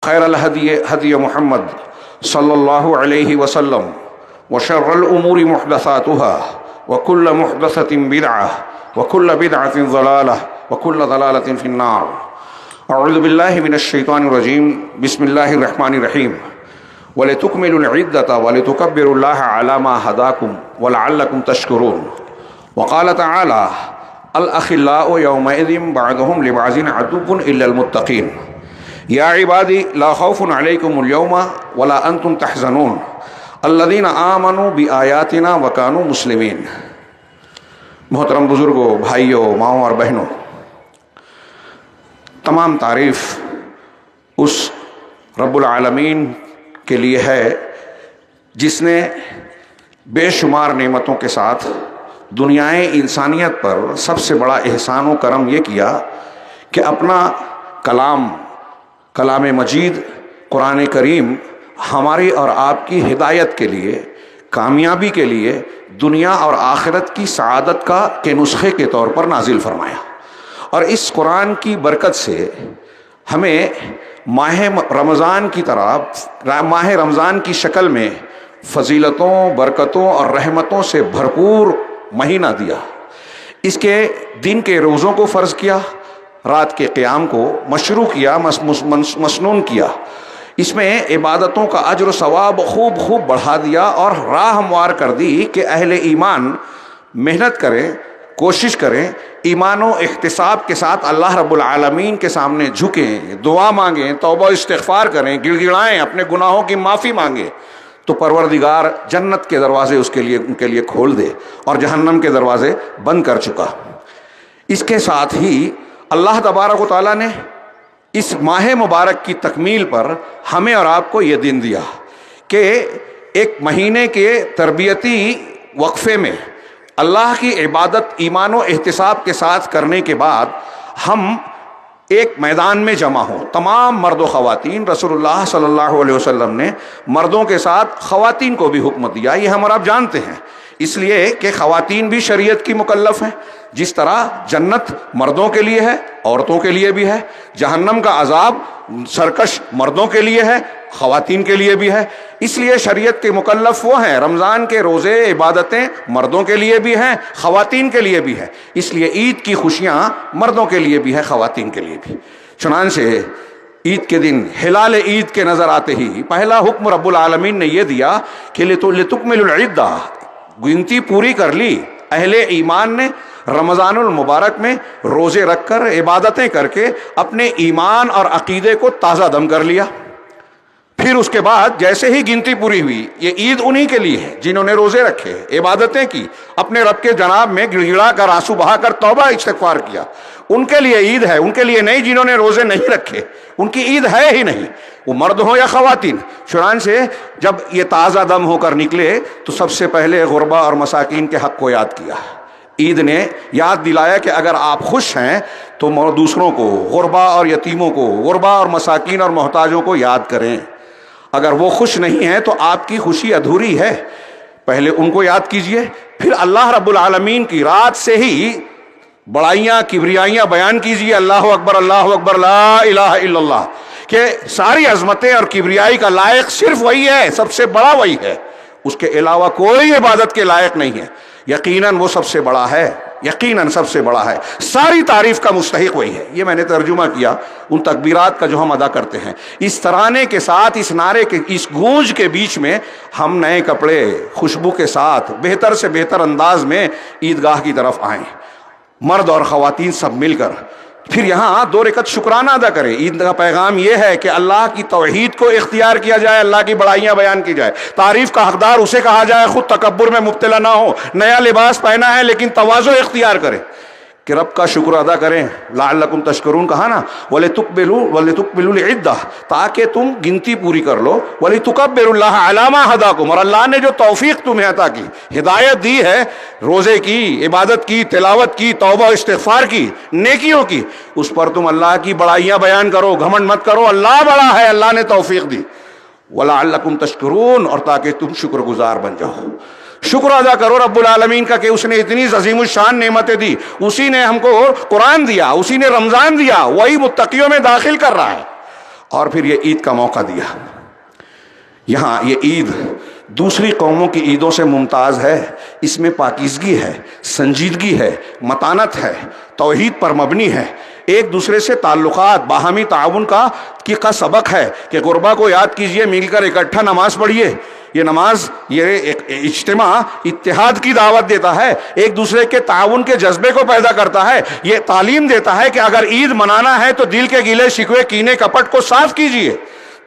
خير الهدي هدي محمد صلى الله عليه وسلم وشر الأمور محدثاتها وكل محدثة بدعة وكل بدعة ضلالة وكل ضلالة في النار. أعوذ بالله من الشيطان الرجيم. بسم الله الرحمن الرحيم. ولتكملوا العدة ولتكبروا الله على ما هداكم ولعلكم تشكرون. وقال تعالى: الأخلاء يومئذ بعضهم لبعض عدو إلا المتقين. یا عبادی لا خوف علیکم اليوم ولا انتم تحزنون الذین آمنوا بآیاتنا وکانوا مسلمین. محترم بزرگوں، بھائیوں، ماؤں اور بہنوں، تمام تعریف اس رب العالمین کے لیے ہے جس نے بے شمار نعمتوں کے ساتھ دنیائے انسانیت پر سب سے بڑا احسان و کرم یہ کیا کہ اپنا کلام مجید قرآن کریم ہماری اور آپ کی ہدایت کے لیے، کامیابی کے لیے، دنیا اور آخرت کی سعادت کے نسخے کے طور پر نازل فرمایا. اور اس قرآن کی برکت سے ہمیں ماہ رمضان کی طرح ماہ رمضان کی شکل میں فضیلتوں، برکتوں اور رحمتوں سے بھرپور مہینہ دیا. اس کے دن کے روزوں کو فرض کیا، رات کے قیام کو مشروع کیا، مسنون کیا. اس میں عبادتوں کا اجر و ثواب خوب بڑھا دیا اور راہ ہموار کر دی کہ اہل ایمان محنت کریں، کوشش کریں، ایمان و احتساب کے ساتھ اللہ رب العالمین کے سامنے جھکیں، دعا مانگیں، توبہ استغفار کریں، گڑ گڑائیں، اپنے گناہوں کی معافی مانگیں تو پروردگار جنت کے دروازے ان کے لیے کھول دے اور جہنم کے دروازے بند کر چکا. اس کے ساتھ ہی اللہ تبارک و تعالیٰ نے اس ماہ مبارک کی تکمیل پر ہمیں اور آپ کو یہ دن دیا کہ ایک مہینے کے تربیتی وقفے میں اللہ کی عبادت ایمان و احتساب کے ساتھ کرنے کے بعد ہم ایک میدان میں جمع ہوں. تمام مرد و خواتین، رسول اللہ صلی اللہ علیہ وسلم نے مردوں کے ساتھ خواتین کو بھی حکم دیا. یہ ہم اور آپ جانتے ہیں، اس لیے کہ خواتین بھی شریعت کی مکلف ہیں. جس طرح جنت مردوں کے لیے ہے، عورتوں کے لیے بھی ہے، جہنم کا عذاب سرکش مردوں کے لیے ہے، خواتین کے لیے بھی ہے. اس لیے شریعت کے مکلف وہ ہیں. رمضان کے روزے، عبادتیں مردوں کے لیے بھی ہیں، خواتین کے لیے بھی ہے. اس لیے عید کی خوشیاں مردوں کے لیے بھی ہے، خواتین کے لیے بھی. چنانچہ عید کے دن ہلال عید کے نظر آتے ہی پہلا حکم رب العالمین نے یہ دیا کہ لتکملوا العدہ، گنتی پوری کر لی. اہل ایمان نے رمضان المبارک میں روزے رکھ کر، عبادتیں کر کے اپنے ایمان اور عقیدے کو تازہ دم کر لیا. پھر اس کے بعد جیسے ہی گنتی پوری ہوئی، یہ عید انہی کے لیے ہے جنہوں نے روزے رکھے، عبادتیں کی، اپنے رب کے جناب میں گڑ گڑا کر، آنسو بہا کر توبہ استغفار کیا. ان کے لیے عید ہے، ان کے لیے نہیں جنہوں نے روزے نہیں رکھے. ان کی عید ہے ہی نہیں، وہ مرد ہوں یا خواتین. چنانچہ جب یہ تازہ دم ہو کر نکلے تو سب سے پہلے غربا اور مساکین کے حق کو یاد کیا. عید نے یاد دلایا کہ اگر آپ خوش ہیں تو دوسروں کو، غربا اور یتیموں کو، غربا اور مساکین اور محتاجوں کو یاد کریں. اگر وہ خوش نہیں ہیں تو آپ کی خوشی ادھوری ہے. پہلے ان کو یاد کیجئے، پھر اللہ رب العالمین کی رات سے ہی بڑائیاں، کبریائیاں بیان کیجئے. اللہ اکبر، اللہ اکبر، لا الہ الا اللہ، کہ ساری عظمتیں اور کبریائی کا لائق صرف وہی ہے، سب سے بڑا وہی ہے، اس کے علاوہ کوئی عبادت کے لائق نہیں ہے. یقیناً وہ سب سے بڑا ہے، یقیناً سب سے بڑا ہے، ساری تعریف کا مستحق وہی ہے. یہ میں نے ترجمہ کیا ان تکبیرات کا جو ہم ادا کرتے ہیں. اس ترانے کے ساتھ، اس نعرے کے، اس گونج کے بیچ میں ہم نئے کپڑے، خوشبو کے ساتھ بہتر سے بہتر انداز میں عیدگاہ کی طرف آئیں، مرد اور خواتین سب مل کر. پھر یہاں 2 رکعت شکرانہ ادا کریں. عید کا پیغام یہ ہے کہ اللہ کی توحید کو اختیار کیا جائے، اللہ کی بڑائیاں بیان کی جائے، تعریف کا حقدار اسے کہا جائے، خود تکبر میں مبتلا نہ ہو. نیا لباس پہنا ہے لیکن تواضع اختیار کرے کہ رب کا شکر ادا کریں. لعلکم تشکرون کہا نا، وَلِتُكْمِلُوا الْعِدَّةَ، تاکہ تم گنتی پوری کر لو. وَلِتُكَبِّرُوا اللَّهَ عَلَىٰ مَا هَدَاكُمْ، اور اللہ نے جو توفیق تمہیں عطا کی، ہدایت دی ہے، روزے کی، عبادت کی، تلاوت کی، توبہ استغفار کی، نیکیوں کی، اس پر تم اللہ کی بڑائیاں بیان کرو، گھمنڈ مت کرو. اللہ بڑا ہے، اللہ نے توفیق دی. وَلَعَلَّكُمْ تَشْكُرُونَ، اور تاکہ تم شکر گزار بن جاؤ. شکر ادا کرو رب العالمین کا کہ اس نے اتنی عظیم الشان نعمتیں دی. اسی نے ہم کو قرآن دیا، اسی نے رمضان دیا، وہی متقیوں میں داخل کر رہا ہے. اور پھر یہ عید کا موقع دیا. یہاں یہ عید دوسری قوموں کی عیدوں سے ممتاز ہے. اس میں پاکیزگی ہے، سنجیدگی ہے، متانت ہے، توحید پر مبنی ہے، ایک دوسرے سے تعلقات، باہمی تعاون کا سبق ہے کہ غربا کو یاد کیجئے، مل کر اکٹھا نماز پڑھیے. یہ نماز، یہ ایک اجتماع اتحاد کی دعوت دیتا ہے، ایک دوسرے کے تعاون کے جذبے کو پیدا کرتا ہے. یہ تعلیم دیتا ہے کہ اگر عید منانا ہے تو دل کے گلے شکوے کینے کپٹ کو صاف کیجئے،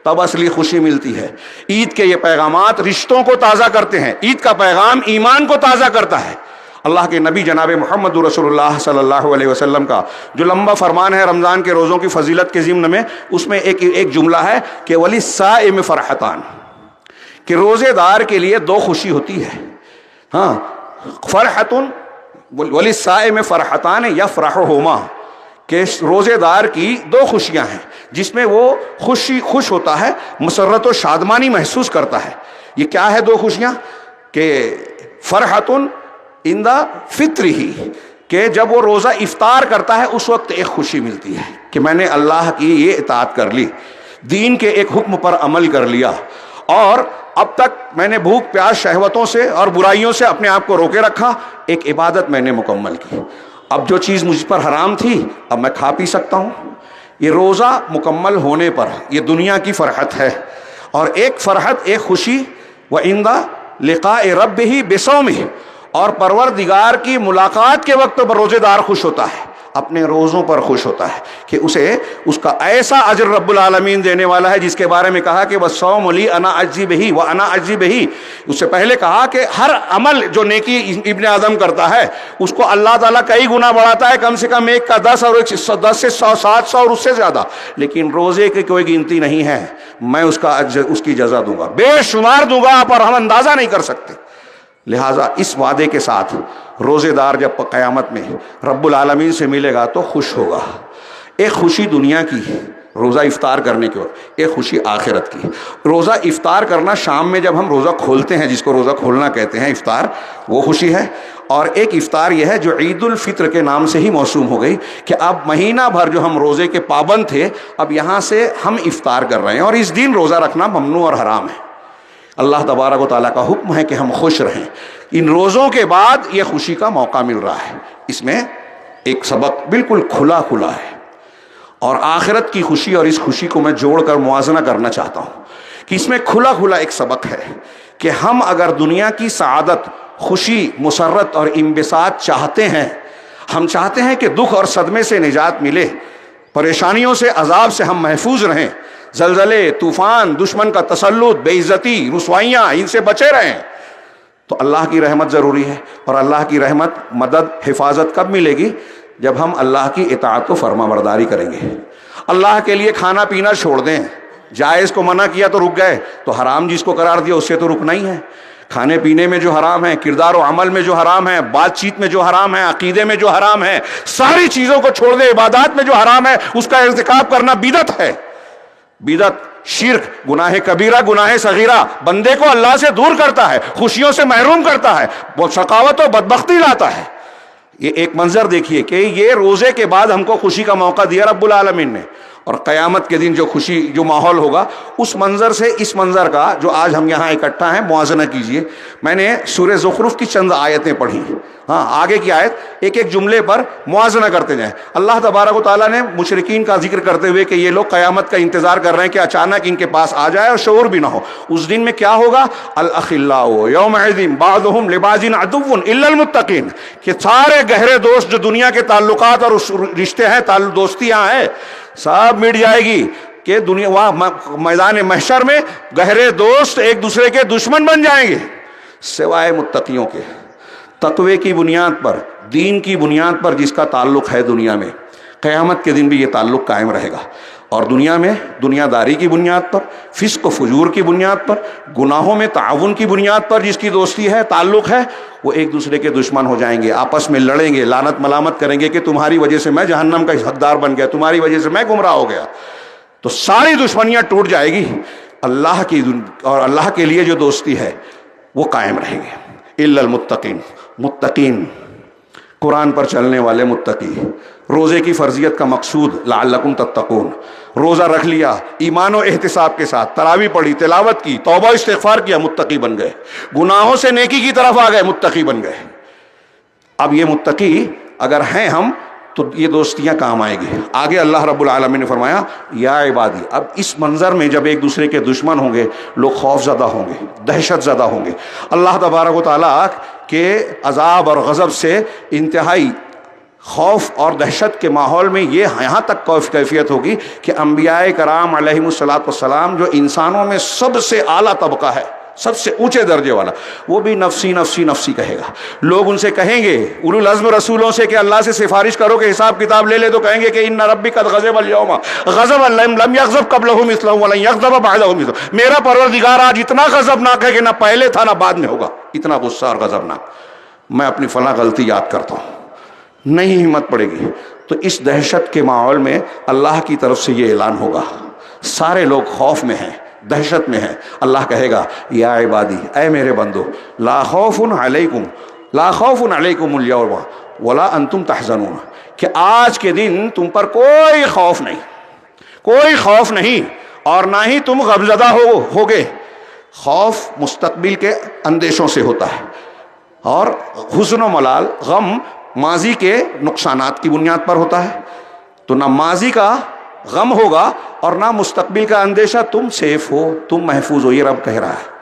تب اصلی خوشی ملتی ہے. عید کے یہ پیغامات رشتوں کو تازہ کرتے ہیں. عید کا پیغام ایمان کو تازہ کرتا ہے. اللہ کے نبی جناب محمد رسول اللہ صلی اللہ علیہ وسلم کا جو لمبا فرمان ہے رمضان کے روزوں کی فضیلت کے ضمن میں، اس میں ایک جملہ ہے کہ وَلِلصَّائِمِ فَرْحَتَانِ، کہ روزے دار کے لیے دو خوشی ہوتی ہے. ہاں، فرحتن وَلِلصَّائِمِ فَرْحَتَانِ يَفْرَحُهُمَا، کہ روزے دار کی دو خوشیاں ہیں جس میں وہ خوش ہوتا ہے، مسرت و شادمانی محسوس کرتا ہے. یہ کیا ہے دو خوشیاں؟ کہ فرحتن عند فطرہ، کہ جب وہ روزہ افطار کرتا ہے اس وقت ایک خوشی ملتی ہے کہ میں نے اللہ کی یہ اطاعت کر لی، دین کے ایک حکم پر عمل کر لیا، اور اب تک میں نے بھوک پیاس شہوتوں سے اور برائیوں سے اپنے آپ کو روکے رکھا، ایک عبادت میں نے مکمل کی. اب جو چیز مجھ پر حرام تھی اب میں کھا پی سکتا ہوں. یہ روزہ مکمل ہونے پر یہ دنیا کی فرحت ہے. اور ایک فرحت، ایک خوشی وَعِندَ لِقَاءِ رَبِّهِ بِصَوْمِهِ، اور پروردگار کی ملاقات کے وقت پر روزے دار خوش ہوتا ہے، اپنے روزوں پر خوش ہوتا ہے کہ اسے اس کا ایسا اجر رب العالمین دینے والا ہے جس کے بارے میں کہا کہ وَالصَّوْمُ لِي أَنَا أَجْزِي بِهِ وَأَنَا أَجْزِي بِهِ. اس سے پہلے کہا کہ ہر عمل جو نیکی ابن آدم کرتا ہے اس کو اللہ تعالیٰ کئی گنا بڑھاتا ہے، کم سے کم ایک کا 10 اور 10 سے 100 700 اور اس سے زیادہ. لیکن روزے کی کوئی گنتی نہیں ہے، میں اس کی جزا دوں گا، بے شمار دوں گا، پر ہم اندازہ نہیں کر سکتے. لہٰذا اس وعدے کے ساتھ روزے دار جب قیامت میں رب العالمین سے ملے گا تو خوش ہوگا. ایک خوشی دنیا کی روزہ افطار کرنے کے وقت، ایک خوشی آخرت کی. روزہ افطار کرنا، شام میں جب ہم روزہ کھولتے ہیں، جس کو روزہ کھولنا کہتے ہیں، افطار، وہ خوشی ہے. اور ایک افطار یہ ہے جو عید الفطر کے نام سے ہی موسوم ہو گئی کہ اب مہینہ بھر جو ہم روزے کے پابند تھے، اب یہاں سے ہم افطار کر رہے ہیں، اور اس دن روزہ رکھنا ممنوع اور حرام ہے. اللہ تبارک و تعالیٰ کا حکم ہے کہ ہم خوش رہیں. ان روزوں کے بعد یہ خوشی کا موقع مل رہا ہے. اس میں ایک سبق بالکل کھلا ہے، اور آخرت کی خوشی اور اس خوشی کو میں جوڑ کر موازنہ کرنا چاہتا ہوں کہ اس میں کھلا ایک سبق ہے کہ ہم اگر دنیا کی سعادت، خوشی، مسرت اور انبساط چاہتے ہیں، ہم چاہتے ہیں کہ دکھ اور صدمے سے نجات ملے، پریشانیوں سے، عذاب سے ہم محفوظ رہیں، زلزلے، طوفان، دشمن کا تسلط، بے عزتی، رسوائیاں، ان سے بچے رہیں، تو اللہ کی رحمت ضروری ہے. اور اللہ کی رحمت، مدد، حفاظت کب ملے گی؟ جب ہم اللہ کی اطاعت و فرما برداری کریں گے. اللہ کے لیے کھانا پینا چھوڑ دیں، جائز کو منع کیا تو رک گئے، تو حرام جس کو قرار دیا اس سے تو رکنا ہی ہے. کھانے پینے میں جو حرام ہے، کردار و عمل میں جو حرام ہے، بات چیت میں جو حرام ہے، عقیدے میں جو حرام ہے، ساری چیزوں کو چھوڑ دیں. عبادات میں جو حرام ہے اس کا ارتکاب کرنا بدعت ہے. بدعت، شرک، گناہ کبیرہ، گناہ صغیرہ بندے کو اللہ سے دور کرتا ہے، خوشیوں سے محروم کرتا ہے، وہ شقاوت و بدبختی لاتا ہے. یہ ایک منظر دیکھیے کہ یہ روزے کے بعد ہم کو خوشی کا موقع دیا رب العالمین نے، اور قیامت کے دن جو خوشی، جو ماحول ہوگا، اس منظر سے اس منظر کا جو آج ہم یہاں اکٹھا ہیں موازنہ کیجئے. میں نے سورہ زخرف کی چند آیتیں پڑھی، ہاں آگے کی آیت ایک ایک جملے پر موازنہ کرتے جائیں. اللہ تبارک و تعالیٰ نے مشرکین کا ذکر کرتے ہوئے کہ یہ لوگ قیامت کا انتظار کر رہے ہیں کہ اچانک ان کے پاس آ جائے اور شعور بھی نہ ہو. اس دن میں کیا ہوگا؟ الاخلاء یومئذ بعضهم لبعض عدو الا المتقین، کہ سارے گہرے دوست جو دنیا کے تعلقات اور رشتے ہیں، دوستیاں ہیں، سب مٹ جائے گی کہ دنیا، وہاں میدان محشر میں گہرے دوست ایک دوسرے کے دشمن بن جائیں گے، سوائے متقیوں کے. تقوی کی بنیاد پر، دین کی بنیاد پر جس کا تعلق ہے دنیا میں، قیامت کے دن بھی یہ تعلق قائم رہے گا. اور دنیا میں دنیا داری کی بنیاد پر، فسق و فجور کی بنیاد پر، گناہوں میں تعاون کی بنیاد پر جس کی دوستی ہے، تعلق ہے، وہ ایک دوسرے کے دشمن ہو جائیں گے، آپس میں لڑیں گے، لعنت ملامت کریں گے کہ تمہاری وجہ سے میں جہنم کا حقدار بن گیا، تمہاری وجہ سے میں گمراہ ہو گیا. تو ساری دشمنیاں ٹوٹ جائے گی، اللہ کی اور اللہ کے لیے جو دوستی ہے وہ قائم رہے گی. الا المتقین، متقین قرآن پر چلنے والے متقی، روزے کی فرضیت کا مقصود لعلکم تتقون، روزہ رکھ لیا ایمان و احتساب کے ساتھ، تراویح پڑھی، تلاوت کی، توبہ استغفار کیا، متقی بن گئے، گناہوں سے نیکی کی طرف آ گئے، متقی بن گئے۔ اب یہ متقی اگر ہیں ہم تو یہ دوستیاں کام آئے گی۔ آگے اللہ رب العالمین نے فرمایا یا عبادی، اب اس منظر میں جب ایک دوسرے کے دشمن ہوں گے لوگ خوف زدہ ہوں گے، دہشت زدہ ہوں گے، اللہ تبارک و تعالیٰ کے عذاب اور غضب سے انتہائی خوف اور دہشت کے ماحول میں یہ یہاں تک کیفیت ہوگی کہ انبیاء کرام علیہم الصلاۃ والسلام جو انسانوں میں سب سے اعلیٰ طبقہ ہے، سب سے اونچے درجے والا، وہ بھی نفسی نفسی نفسی کہے گا۔ لوگ ان سے کہیں گے اولو العزم رسولوں سے کہ اللہ سے سفارش کرو کہ حساب کتاب لے لے، تو کہیں گے کہ ان ربی قد غضب اليوم غضبا لم یغضب قبلہ مثلہ ولن یغضب بعدہ مثلہ، میرا پروردگار آج اتنا غضبناک ہے کہ نہ پہلے تھا نہ بعد میں ہوگا، اتنا غصہ اور غضبناک۔ میں اپنی فلاں غلطی یاد کرتا ہوں، نہیں ہمت پڑے گی۔ تو اس دہشت کے ماحول میں اللہ کی طرف سے یہ اعلان ہوگا، سارے لوگ خوف میں ہیں، دہشت میں ہیں۔ اللہ کہے گا یا عبادی، اے میرے بندو، لا خوف علیکم اليوم ولا انتم تحزنون، کہ آج کے دن تم پر کوئی خوف نہیں، کوئی خوف نہیں، اور نہ ہی تم غمزدہ ہوگے۔ خوف مستقبل کے اندیشوں سے ہوتا ہے، اور حزن و ملال، غم ماضی کے نقصانات کی بنیاد پر ہوتا ہے۔ تو نہ ماضی کا غم ہوگا اور نہ مستقبل کا اندیشہ، تم سیف ہو، تم محفوظ ہو، یہ رب کہہ رہا ہے۔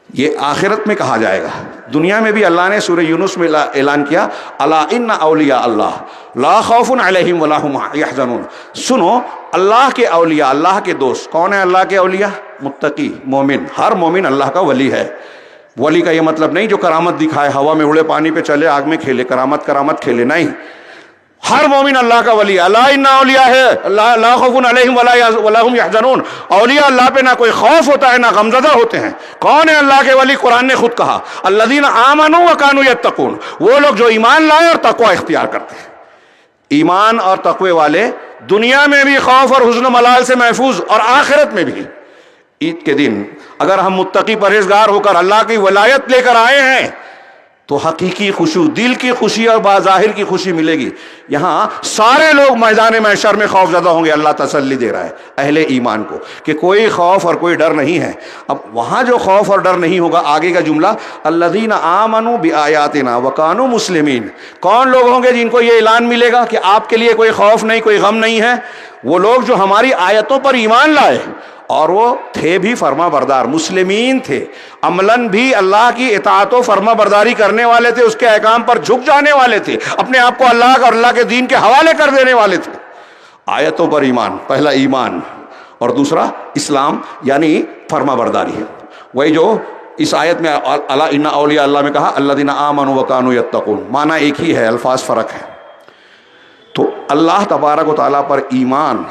یہ آخرت میں کہا جائے گا۔ دنیا میں بھی اللہ نے سورہ یونس میں اعلان کیا الا ان اولیاء اللہ لا خوف علیہم ولا هم یحزنون، سنو اللہ کے اولیاء، اللہ کے دوست کون ہیں؟ اللہ کے اولیاء متقی، مومن۔ ہر مومن اللہ کا ولی ہے۔ ولی کا یہ مطلب نہیں جو کرامت دکھائے، ہوا میں اڑے، پانی پہ چلے، آگ میں کھیلے، کرامت کھیلے، نہیں۔ ہر مومن اللہ کا ولی ہے۔ اللہ ان اولیاء ہے لا خوف علیہم ولا هم یحزنون، اولیاء اللہ پہ نہ کوئی خوف ہوتا ہے نہ غمزدہ ہوتے ہیں۔ کون ہے اللہ کے ولی؟ قرآن نے خود کہا الذین آمنوا وکانوا یتقون، وہ لوگ جو ایمان لائے اور تقوی اختیار کرتے ہیں۔ ایمان اور تقوی والے دنیا میں بھی خوف اور حزن و ملال سے محفوظ، اور آخرت میں بھی۔ عید کے دن اگر ہم متقی پرہیزگار ہو کر اللہ کی ولایت لے کر آئے ہیں تو حقیقی خوشی، دل کی خوشی اور باظاہر کی خوشی ملے گی۔ یہاں سارے لوگ میدان محشر میں خوف زدہ ہوں گے۔ اللہ تسلی دے رہا ہے اہل ایمان کو کہ کوئی خوف اور کوئی ڈر نہیں ہے۔ اب وہاں جو خوف اور ڈر نہیں ہوگا، آگے کا جملہ الذین آمنوا بآیاتنا وکانوا مسلمین، کون لوگ ہوں گے جن کو یہ اعلان ملے گا کہ آپ کے لیے کوئی خوف نہیں، کوئی غم نہیں ہے؟ وہ لوگ جو ہماری آیتوں پر ایمان لائے اور وہ تھے بھی فرما بردار، مسلمین تھے، عملاً بھی اللہ کی اطاعت و فرما برداری کرنے والے تھے، اس کے احکام پر جھک جانے والے تھے، اپنے آپ کو اللہ اور اللہ کے دین کے حوالے کر دینے والے تھے۔ آیتوں پر ایمان، پہلا ایمان، اور دوسرا اسلام یعنی فرما برداری۔ وہی جو اس آیت میں الا ان اولیاء اللہ میں کہا الذین آمنوا وکانوا یتقون، معنی ایک ہی ہے، الفاظ فرق ہے۔ تو اللہ تبارک و تعالیٰ پر ایمان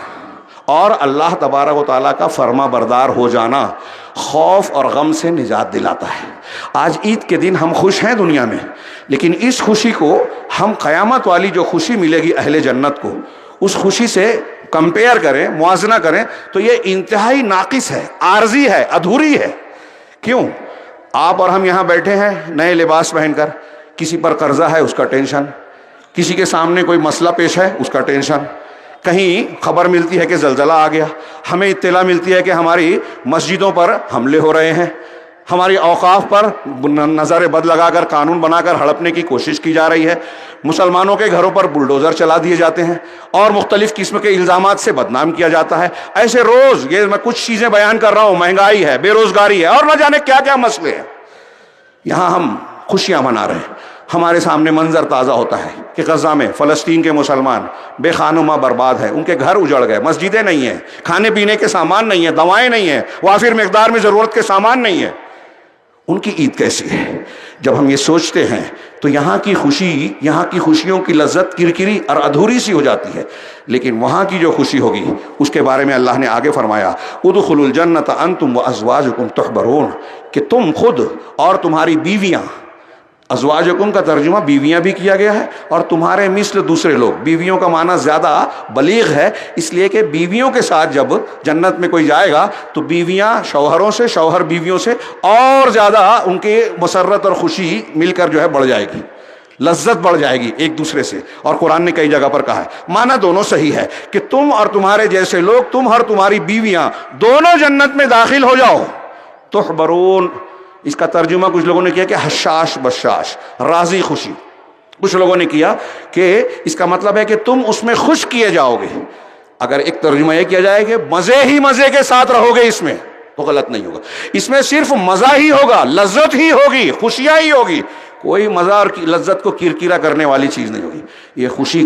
اور اللہ تبارک و تعالیٰ کا فرما بردار ہو جانا خوف اور غم سے نجات دلاتا ہے۔ آج عید کے دن ہم خوش ہیں دنیا میں، لیکن اس خوشی کو ہم قیامت والی جو خوشی ملے گی اہل جنت کو، اس خوشی سے کمپیئر کریں، موازنہ کریں تو یہ انتہائی ناقص ہے، عارضی ہے، ادھوری ہے۔ کیوں؟ آپ اور ہم یہاں بیٹھے ہیں نئے لباس پہن کر، کسی پر قرضہ ہے اس کا ٹینشن، کسی کے سامنے کوئی مسئلہ پیش ہے اس کا ٹینشن، کہیں خبر ملتی ہے کہ زلزلہ آ گیا، ہمیں اطلاع ملتی ہے کہ ہماری مسجدوں پر حملے ہو رہے ہیں، ہماری اوقاف پر نظر بد لگا کر قانون بنا کر ہڑپنے کی کوشش کی جا رہی ہے، مسلمانوں کے گھروں پر بلڈوزر چلا دیے جاتے ہیں، اور مختلف قسم کے الزامات سے بدنام کیا جاتا ہے۔ ایسے روز یہ میں کچھ چیزیں بیان کر رہا ہوں، مہنگائی ہے، بے روزگاری ہے، اور نہ جانے کیا کیا مسئلے ہیں۔ یہاں ہم خوشیاں منا رہے ہیں، ہمارے سامنے منظر تازہ ہوتا ہے کہ غزہ میں فلسطین کے مسلمان بے خانماں برباد ہیں، ان کے گھر اجڑ گئے، مسجدیں نہیں ہیں، کھانے پینے کے سامان نہیں ہیں، دوائیں نہیں ہیں، وافر مقدار میں ضرورت کے سامان نہیں ہیں۔ ان کی عید کیسی ہے؟ جب ہم یہ سوچتے ہیں تو یہاں کی خوشی، یہاں کی خوشیوں کی لذت کرکری اور ادھوری سی ہو جاتی ہے، لیکن وہاں کی جو خوشی ہوگی اس کے بارے میں اللہ نے آگے فرمایا ادخلوا الجنۃ انتم وازواجکم تحبرون، کہ تم خود اور تمہاری بیویاں، ازواجکم کا ترجمہ بیویاں بھی کیا گیا ہے، اور تمہارے مثل دوسرے لوگ، بیویوں کا معنی زیادہ بلیغ ہے، اس لیے کہ بیویوں کے ساتھ جب جنت میں کوئی جائے گا تو بیویاں شوہروں سے، شوہر بیویوں سے اور زیادہ ان کی مسرت اور خوشی مل کر جو ہے بڑھ جائے گی۔ لذت بڑھ جائے گی ایک دوسرے سے. اور قرآن نے کئی جگہ پر کہا ہے معنی دونوں صحیح ہے کہ تم اور تمہارے جیسے لوگ، تم اور تمہاری بیویاں دونوں جنت میں داخل ہو جاؤ. تحبرون، اس کا ترجمہ کچھ لوگوں نے کیا کہ حشاش بشاش، راضی خوشی. کچھ لوگوں نے کیا کہ اس کا مطلب ہے کہ تم اس میں خوش کیے جاؤ گے. اگر ایک ترجمہ یہ کیا جائے کہ مزے ہی مزے کے ساتھ رہو گے اس میں، تو غلط نہیں ہوگا. اس میں صرف مزہ ہی ہوگا، لذت ہی ہوگی، خوشیاں ہی ہوگی. کوئی مزہ اور لذت کو کرکرا کرنے والی چیز نہیں ہوگی. یہ خوشی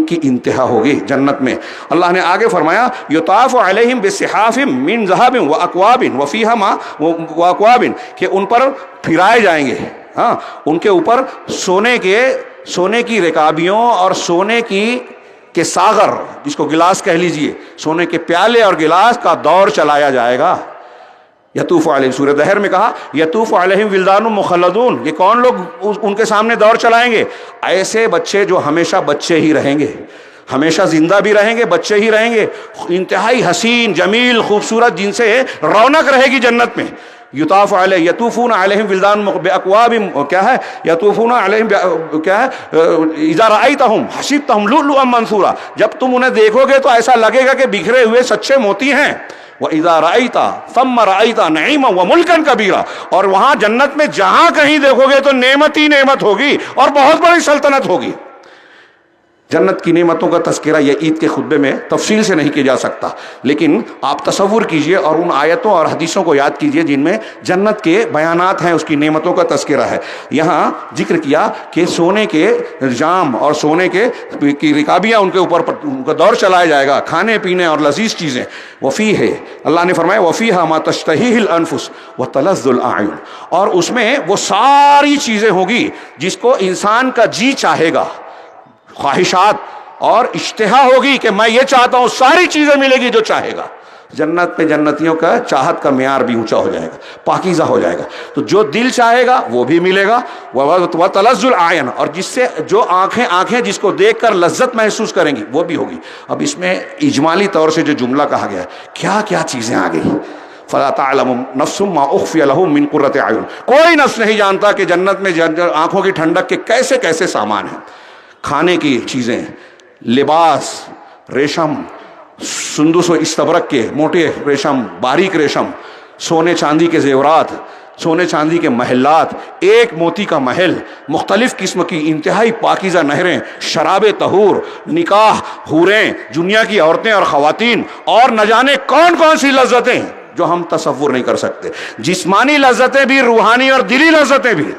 کی انتہا ہوگی جنت میں. اللہ نے آگے فرمایا یطاف علیہم بصحاف من ذہب واکواب وفیہا ما واکواب، کہ ان پر پھرائے جائیں گے، ہاں ان کے اوپر سونے کی رکابیوں اور سونے کے ساغر، جس کو گلاس کہہ لیجئے، سونے کے پیالے اور گلاس کا دور چلایا جائے گا. یطوف علیہم، سورہ دہر میں کہا یطوف علیہم ولدان مخلدون، یہ کون لوگ ان کے سامنے دور چلائیں گے؟ ایسے بچے جو ہمیشہ بچے ہی رہیں گے، ہمیشہ زندہ بھی رہیں گے، بچے ہی رہیں گے، انتہائی حسین جمیل خوبصورت، جن سے رونق رہے گی جنت میں. یطوفون علیہم ولدان باکواب، کیا ہے یطوفون علیہم کیا ہے اذا رأیتہم حسبتہم لؤلؤا منثورا، جب تم انہیں دیکھو گے تو ایسا لگے گا کہ بکھرے ہوئے سچے موتی ہیں. وَإِذَا رَأَيْتَ ثَمَّ رَأَيْتَ نَعِيمًا وَمُلْكًا كَبِيرًا، اور وہاں جنت میں جہاں کہیں دیکھو گے تو نعمت ہی نعمت ہوگی اور بہت بڑی سلطنت ہوگی. جنت کی نعمتوں کا تذکرہ یہ عید کے خطبے میں تفصیل سے نہیں کیا جا سکتا، لیکن آپ تصور کیجئے اور ان آیتوں اور حدیثوں کو یاد کیجئے جن میں جنت کے بیانات ہیں، اس کی نعمتوں کا تذکرہ ہے. یہاں ذکر کیا کہ سونے کے جام اور سونے کی رکابیاں ان کے اوپر ان کا دور چلایا جائے گا، کھانے پینے اور لذیذ چیزیں. وفی ہے، اللہ نے فرمایا وفیہا ما تشتہیہ الانفس وتلذ الاعین، اور اس میں وہ ساری چیزیں ہوگی جس کو انسان کا جی چاہے گا، خواہشات اور اشتہا ہوگی کہ میں یہ چاہتا ہوں، ساری چیزیں ملے گی جو چاہے گا. جنت میں جنتیوں کا چاہت کا معیار بھی اونچا ہو جائے گا، پاکیزہ ہو جائے گا. تو جو دل چاہے گا وہ بھی ملے گا. وَتَلَذُّ الْأَعْيُنُ، اور جس سے جو آنکھیں جس کو دیکھ کر لذت محسوس کریں گی وہ بھی ہوگی. اب اس میں اجمالی طور سے جو جملہ کہا گیا ہے، کیا کیا چیزیں آ گئی. فَلَا تَعْلَمُ نَفْسٌ مَا أُخْفِيَ لَهُم مِّن قُرَّةِ أَعْيُنٍ، کوئی نفس نہیں جانتا کہ جنت میں آنکھوں کی ٹھنڈک کے کیسے کیسے سامان ہیں. کھانے کی چیزیں، لباس، ریشم، سندس و استبرق کے موٹے ریشم، باریک ریشم، سونے چاندی کے زیورات، سونے چاندی کے محلات، ایک موتی کا محل، مختلف قسم کی انتہائی پاکیزہ نہریں، شراب طہور، نکاح، حوریں، دنیا کی عورتیں اور خواتین، اور نہ جانے کون کون سی لذتیں جو ہم تصور نہیں کر سکتے. جسمانی لذتیں بھی، روحانی اور دلی لذتیں بھی.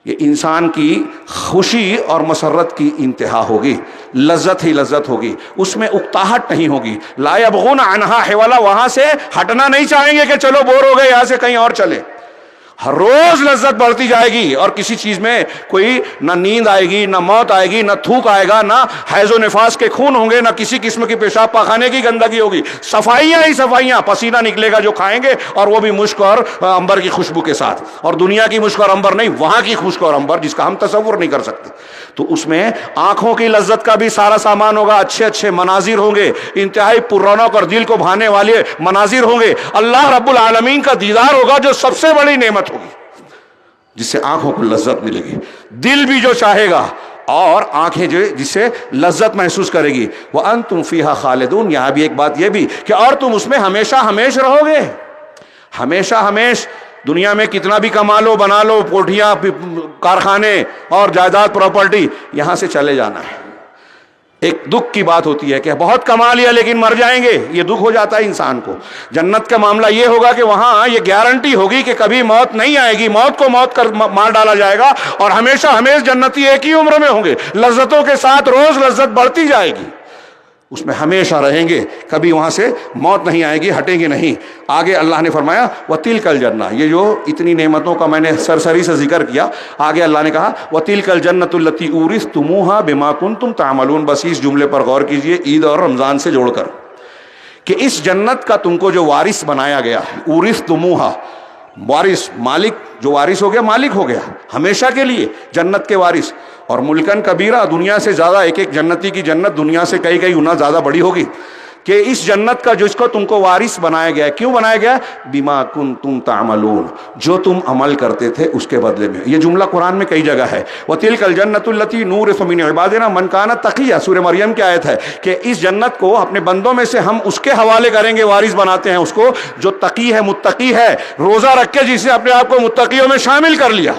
یہ انسان کی خوشی اور مسرت کی انتہا ہوگی. لذت ہی لذت ہوگی، اس میں اکتاہٹ نہیں ہوگی. لا یبغون عنہا حولا، وہاں سے ہٹنا نہیں چاہیں گے کہ چلو بور ہو گئے یہاں سے کہیں اور چلے. ہر روز لذت بڑھتی جائے گی اور کسی چیز میں کوئی نہ نیند آئے گی، نہ موت آئے گی، نہ تھوک آئے گا، نہ حیض و نفاس کے خون ہوں گے، نہ کسی قسم کی پیشاب پاخانے کی گندگی ہوگی. صفائیاں ہی صفائیاں، پسینہ نکلے گا جو کھائیں گے، اور وہ بھی مشک اور عنبر کی خوشبو کے ساتھ. اور دنیا کی مشک اور عنبر نہیں، وہاں کی مشک اور عنبر جس کا ہم تصور نہیں کر سکتے. تو اس میں آنکھوں کی لذت کا بھی سارا سامان ہوگا. اچھے اچھے مناظر ہوں گے، انتہائی پررونق اور دل کو بھانے والے مناظر ہوں گے. اللہ رب العالمین کا دیدار ہوگا جو سب سے بڑی نعمت ہوگی، جس سے آنکھوں کو لذت ملے گی. دل بھی جو چاہے گا اور آنکھیں جو جس سے لذت محسوس کرے گی. وَأَنْتُمْ فِيهَا خَالِدُونَ، یہاں بھی ایک بات یہ بھی کہ اور تم اس میں ہمیشہ ہمیش رہو گے. ہمیشہ ہمیش. دنیا میں کتنا بھی کما لو، بنا لو، کوٹھیاں، کارخانے اور جائیداد، پراپرٹی، یہاں سے چلے جانا ہے. ایک دکھ کی بات ہوتی ہے کہ بہت کما لیا لیکن مر جائیں گے، یہ دکھ ہو جاتا ہے انسان کو. جنت کا معاملہ یہ ہوگا کہ وہاں یہ گارنٹی ہوگی کہ کبھی موت نہیں آئے گی، موت کو موت کر مار ڈالا جائے گا، اور ہمیشہ ہمیش جنتی ایک ہی عمر میں ہوں گے. لذتوں کے ساتھ روز لذت بڑھتی جائے گی، اس میں ہمیشہ رہیں گے، کبھی وہاں سے موت نہیں آئے گی، ہٹیں گے نہیں. آگے اللہ نے فرمایا وَتِلْكَ الْجَنَّةُ، یہ جو اتنی نعمتوں کا میں نے سرسری سے ذکر کیا، آگے اللہ نے کہا وَتِلْكَ الْجَنَّةُ الَّتِي أُورِثْتُمُوهَا بِمَا كُنْتُمْ تَعْمَلُونَ. بس اس جملے پر غور کیجئے عید اور رمضان سے جوڑ کر، کہ اس جنت کا تم کو جو وارث بنایا گیا ہے، أُورِثْتُمُوهَا، وارث، مالک، جو وارث ہو گیا مالک ہو گیا ہمیشہ کے لیے، جنت کے وارث. اور ملکن کبیرہ، دنیا سے زیادہ، ایک ایک جنتی کی جنت دنیا سے کئی کئی گنا زیادہ بڑی ہوگی. کہ اس جنت کا جس کو تم کو وارث بنایا گیا ہے. کیوں بنایا گیا؟ بما کنتم تعملون، جو تم عمل کرتے تھے اس کے بدلے میں. یہ جملہ قرآن میں کئی جگہ ہے. وَتِلْكَ الْجَنَّةُ الَّتِي نُورِثُ مِنْ عِبَادِنَا مَنْ كَانَ تَقِيًّا، سورہ مریم کی آیت ہے کہ اس جنت کو اپنے بندوں میں سے ہم اس کے حوالے کریں گے، وارث بناتے ہیں اس کو جو تقی ہے، متقی ہے، روزہ رکھ کے جس نے اپنے آپ کو متقیوں میں شامل کر لیا،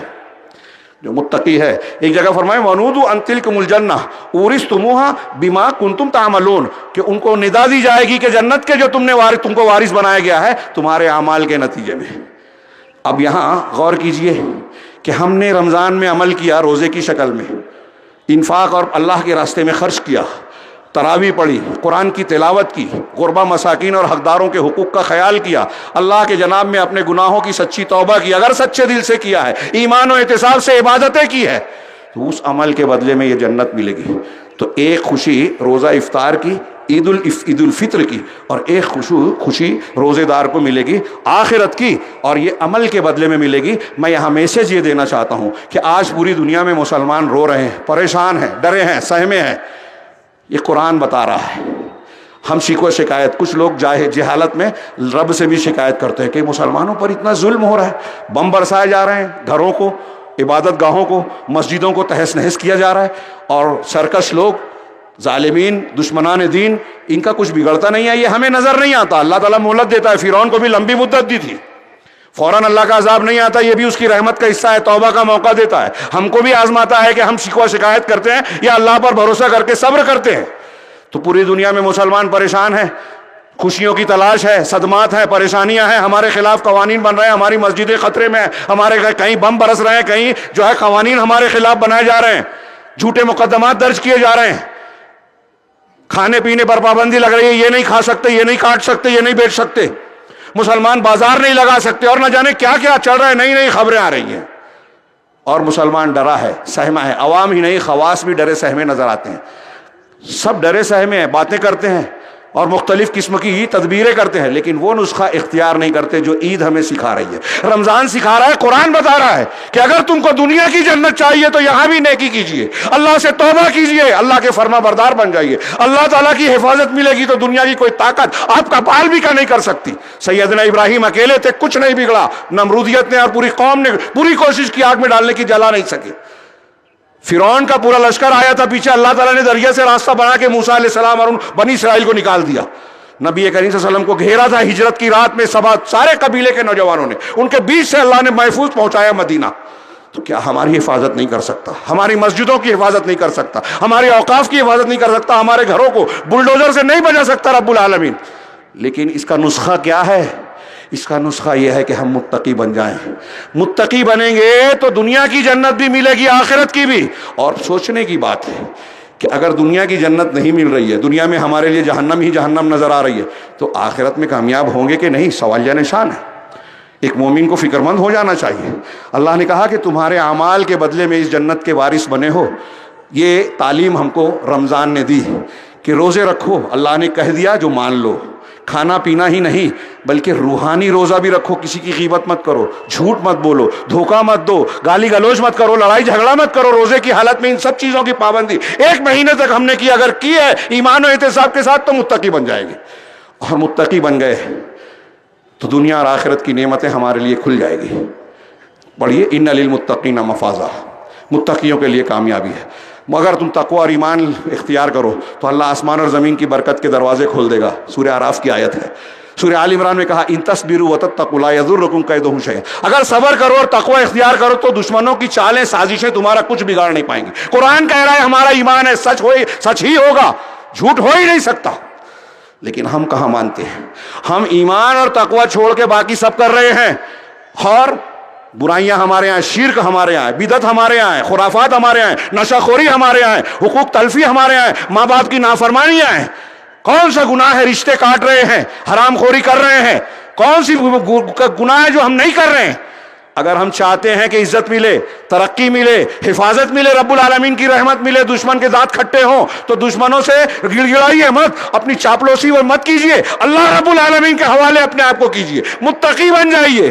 جو متقی ہے. ایک جگہ فرمائے وَنُودُوا أَن تِلْكُمُ الْجَنَّةُ أُورِثْتُمُوهَا بِمَا كُنتُمْ تَعْمَلُونَ، کہ ان کو ندا دی جائے گی کہ جنت کے جو تم کو وارث بنایا گیا ہے تمہارے اعمال کے نتیجے میں. اب یہاں غور کیجئے کہ ہم نے رمضان میں عمل کیا، روزے کی شکل میں انفاق اور اللہ کے راستے میں خرچ کیا، تراویح پڑھی، قرآن کی تلاوت کی، غربا مساکین اور حقداروں کے حقوق کا خیال کیا، اللہ کے جناب میں اپنے گناہوں کی سچی توبہ کی، اگر سچے دل سے کیا ہے، ایمان و احتساب سے عبادتیں کی ہے، تو اس عمل کے بدلے میں یہ جنت ملے گی. تو ایک خوشی روزہ افطار کی، عید الفطر کی، اور ایک خوشی روزے دار کو ملے گی آخرت کی، اور یہ عمل کے بدلے میں ملے گی. میں یہاں میسج یہ دینا چاہتا ہوں کہ آج پوری دنیا میں مسلمان رو رہے ہیں، پریشان ہیں، ڈرے ہیں، سہمے ہیں. یہ قرآن بتا رہا ہے. ہم شکوہ شکایت، کچھ لوگ جہالت میں رب سے بھی شکایت کرتے ہیں کہ مسلمانوں پر اتنا ظلم ہو رہا ہے، بم برسائے جا رہے ہیں، گھروں کو، عبادت گاہوں کو، مسجدوں کو تہس نہس کیا جا رہا ہے، اور سرکش لوگ، ظالمین، دشمنان دین، ان کا کچھ بگڑتا نہیں ہے. یہ ہمیں نظر نہیں آتا. اللہ تعالیٰ مہلت دیتا ہے. فرعون کو بھی لمبی مدت دی تھی، فوراً اللہ کا عذاب نہیں آتا، یہ بھی اس کی رحمت کا حصہ ہے، توبہ کا موقع دیتا ہے. ہم کو بھی آزماتا ہے کہ ہم شکوہ شکایت کرتے ہیں یا اللہ پر بھروسہ کر کے صبر کرتے ہیں. تو پوری دنیا میں مسلمان پریشان ہیں، خوشیوں کی تلاش ہے، صدمات ہیں، پریشانیاں ہیں، ہمارے خلاف قوانین بن رہے ہیں، ہماری مسجدیں خطرے میں ہیں، ہمارے کہیں بم برس رہے ہیں، کہیں جو ہے قوانین ہمارے خلاف بنائے جا رہے ہیں، جھوٹے مقدمات درج کیے جا رہے ہیں، کھانے پینے پر پابندی لگ رہی ہے، یہ نہیں کھا سکتے، یہ نہیں کاٹ سکتے، یہ نہیں بیچ سکتے، مسلمان بازار نہیں لگا سکتے، اور نہ جانے کیا کیا چل رہا ہے، نئی نئی خبریں آ رہی ہیں. اور مسلمان ڈرا ہے، سہما ہے. عوام ہی نہیں، خواص بھی ڈرے سہمے نظر آتے ہیں. سب ڈرے سہمے ہیں، باتیں کرتے ہیں اور مختلف قسم کی تدبیریں کرتے ہیں، لیکن وہ نسخہ اختیار نہیں کرتے جو عید ہمیں سکھا رہی ہے، رمضان سکھا رہا ہے، قرآن بتا رہا ہے کہ اگر تم کو دنیا کی جنت چاہیے تو یہاں بھی نیکی کیجئے، اللہ سے توبہ کیجئے، اللہ کے فرما بردار بن جائیے. اللہ تعالیٰ کی حفاظت ملے گی تو دنیا کی کوئی طاقت آپ کا پال بھی کا نہیں کر سکتی. سیدنا ابراہیم اکیلے تھے، کچھ نہیں بگڑا، نمرودیت نے اور پوری قوم نے پوری کوشش کی آگ میں ڈالنے کی، جلا نہیں سکے. فرعون کا پورا لشکر آیا تھا پیچھے، اللہ تعالیٰ نے دریا سے راستہ بنا کے موسیٰ علیہ السلام اور بنی اسرائیل کو نکال دیا. نبی کریم صلی اللہ علیہ وسلم کو گھیرا تھا ہجرت کی رات میں، سارے قبیلے کے نوجوانوں نے، ان کے بیچ سے اللہ نے محفوظ پہنچایا مدینہ. تو کیا ہماری حفاظت نہیں کر سکتا؟ ہماری مسجدوں کی حفاظت نہیں کر سکتا؟ ہمارے اوقاف کی حفاظت نہیں کر سکتا؟ ہمارے گھروں کو بلڈوزر سے نہیں بچا سکتا رب العالمین؟ لیکن اس کا نسخہ کیا ہے؟ اس کا نسخہ یہ ہے کہ ہم متقی بن جائیں. متقی بنیں گے تو دنیا کی جنت بھی ملے گی، آخرت کی بھی. اور سوچنے کی بات ہے کہ اگر دنیا کی جنت نہیں مل رہی ہے، دنیا میں ہمارے لیے جہنم ہی جہنم نظر آ رہی ہے، تو آخرت میں کامیاب ہوں گے کہ نہیں؟ سوالیہ نشان ہے. ایک مومن کو فکر مند ہو جانا چاہیے. اللہ نے کہا کہ تمہارے اعمال کے بدلے میں اس جنت کے وارث بنے ہو. یہ تعلیم ہم کو رمضان نے دی کہ روزے رکھو. اللہ نے کہہ دیا جو مان لو، کھانا پینا ہی نہیں بلکہ روحانی روزہ بھی رکھو. کسی کی غیبت مت کرو، جھوٹ مت بولو، دھوکہ مت دو، گالی گلوچ مت کرو، لڑائی جھگڑا مت کرو. روزے کی حالت میں ان سب چیزوں کی پابندی 1 مہینے تک ہم نے کی. اگر کی ہے ایمان و احتساب کے ساتھ تو متقی بن جائے گی. اور متقی بن گئے تو دنیا اور آخرت کی نعمتیں ہمارے لیے کھل جائے گی. پڑھیے ان للمتقین مفازہ، متقیوں کے لیے کامیابی ہے. اگر تم تقوی اور ایمان اختیار کرو تو اللہ آسمان اور زمین کی برکت کے دروازے کھول دے گا. سورہ اعراف کی آیت ہے. سورہ آل عمران میں کہا ان تصبروا وتتقوا لا یضرکم کیدہم شیئا، اگر صبر کرو اور تقوی اختیار کرو تو دشمنوں کی چالیں سازشیں تمہارا کچھ بگاڑ نہیں پائیں گی. قرآن کہہ رہا ہے ہمارا ایمان ہے، سچ ہی ہوگا، جھوٹ ہو ہی نہیں سکتا. لیکن ہم کہاں مانتے ہیں؟ ہم ایمان اور تقوی چھوڑ کے باقی سب کر رہے ہیں، اور برائیاں ہمارے یہاں، شرک ہمارے یہاں ہے، بدعت ہمارے یہاں ہے، خرافات ہمارے یہاں ہے، نشہ خوری ہمارے یہاں ہے، حقوق تلفی ہمارے یہاں ہے، ماں باپ کی نافرمانیاں ہیں. کون سا گناہ ہے؟ رشتے کاٹ رہے ہیں، حرام خوری کر رہے ہیں. کون سی گناہ ہے جو ہم نہیں کر رہے ہیں؟ اگر ہم چاہتے ہیں کہ عزت ملے، ترقی ملے، حفاظت ملے، رب العالمین کی رحمت ملے، دشمن کے دانت کھٹے ہوں، تو دشمنوں سے گڑ گڑائیے مت، اپنی چاپلوسی وہ مت کیجیے، اللہ رب العالمین کے حوالے اپنے آپ کو کیجیے، متقی بن جائیے.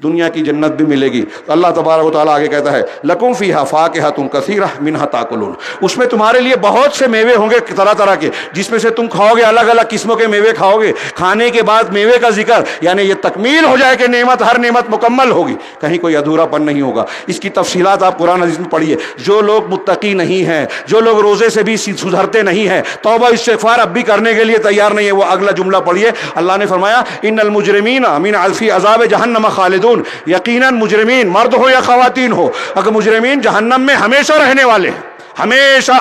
دنیا کی جنت بھی ملے گی۔ اللہ تبارک و تعالیٰ آگے کہتا ہے لکم فیہا فاکہۃ کثیرہ منہا تاکلون، اس میں تمہارے لیے بہت سے میوے ہوں گے طرح طرح کے، جس میں سے تم کھاؤ گے، الگ الگ قسموں کے میوے کھاؤ گے۔ کھانے کے بعد میوے کا ذکر، یعنی یہ تکمیل ہو جائے کہ نعمت، ہر نعمت مکمل ہوگی، کہیں کوئی ادھورا پن نہیں ہوگا۔ اس کی تفصیلات آپ قرآن عزیز میں پڑھیے۔ جو لوگ متقی نہیں ہیں، جو لوگ روزے سے بھی سدھرتے نہیں ہیں، توبہ استغفار اب بھی کرنے کے لیے تیار نہیں ہے، وہ اگلا جملہ پڑھیے۔ اللہ نے فرمایا ان المجرمین من فی عذاب جہنم خالدون، یقیناً مجرمین مرد ہو یا خواتین ہو، اگر مجرمین جہنم میں ہمیشہ رہنے والے ہیں، ہمیشہ،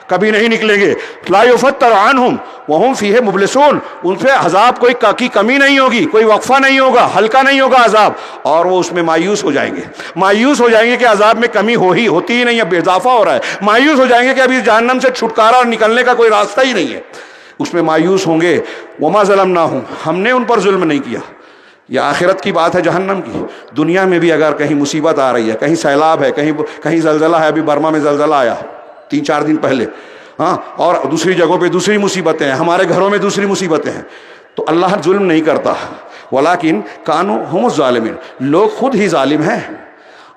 کبھی نہیں نکلیں گے۔ لا یفتر عنہم وہم فیہ مبلسون، ان سے عذاب کوئی کی کمی نہیں ہوگی، کوئی وقفہ نہیں ہوگا، ہلکا نہیں ہوگا عذاب، اور وہ اس میں مایوس ہو جائیں گے۔ مایوس ہو جائیں گے کہ عذاب میں کمی ہوتی ہی نہیں، اب اضافہ ہو رہا ہے۔ مایوس ہو جائیں گے کہ ابھی جہنم سے چھٹکارا اور نکلنے کا کوئی راستہ ہی نہیں ہے، اس میں مایوس ہوں گے۔ وما ظلمناہم، ہم نے ان پر ظلم نہیں کیا۔ یہ آخرت کی بات ہے، جہنم کی۔ دنیا میں بھی اگر کہیں مصیبت آ رہی ہے، کہیں سیلاب ہے، کہیں زلزلہ ہے، ابھی برما میں زلزلہ آیا 3-4 دن پہلے، ہاں، اور دوسری جگہوں پہ دوسری مصیبتیں ہیں، ہمارے گھروں میں دوسری مصیبتیں ہیں، تو اللہ ظلم نہیں کرتا۔ ولیکن کانوا ہم الظالمین، لوگ خود ہی ظالم ہیں،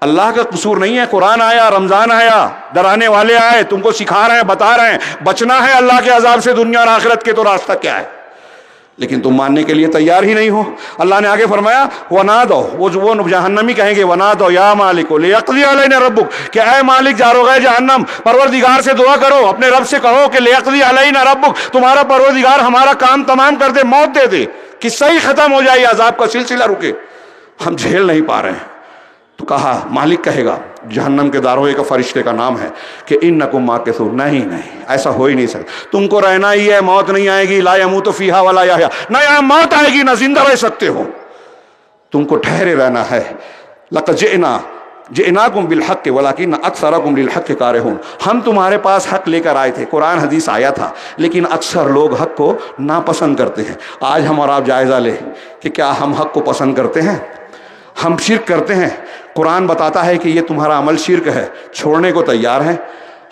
اللہ کا قصور نہیں ہے۔ قرآن آیا، رمضان آیا، ڈرانے والے آئے، تم کو سکھا رہے ہیں، بتا رہے ہیں بچنا ہے اللہ کے عذاب سے دنیا اور آخرت کے، تو راستہ کیا ہے، لیکن تم ماننے کے لیے تیار ہی نہیں ہو۔ اللہ نے آگے فرمایا وَنَادَوْا، وہ جہنمی کہیں گے وَنَادَوْا يَا مَالِكُ لِيَقْضِيَ عَلَيْنَا رَبُّكَ، کہ اے مالک جاروغہ جہنم، پروردگار سے دعا کرو، اپنے رب سے کہو کہ لِيَقْضِيَ عَلَيْنَا رَبُّكَ، تمہارا پروردگار ہمارا کام تمام کر دے، موت دے دے، قصہ ہی ختم ہو جائے، عذاب کا سلسلہ رکے، ہم جھیل نہیں پا رہے ہیں۔ تو کہا، مالک کہے گا، جہنم کے داروغے کا فرشتے کا نام ہے کہ انکم ماکثون، نہیں ایسا ہو ہی نہیں سکتا، تم کو رہنا ہی ہے، موت نہیں آئے گی، لا یموت فیہا ولا یحیا، نہ یہاں موت آئے گی نہ زندہ رہ سکتے ہو، تم کو ٹھہرے رہنا ہے۔ لقد جئناکم بالحق ولکن اکثرکم للحق کارہون، ہم تمہارے پاس حق لے کر آئے تھے، قرآن حدیث آیا تھا، لیکن اکثر لوگ حق کو ناپسند کرتے ہیں۔ آج ہم اور آپ جائزہ لیں کہ کیا ہم حق کو پسند کرتے ہیں؟ ہم شرک کرتے ہیں، قرآن بتاتا ہے کہ یہ تمہارا عمل شرک ہے، چھوڑنے کو تیار ہیں۔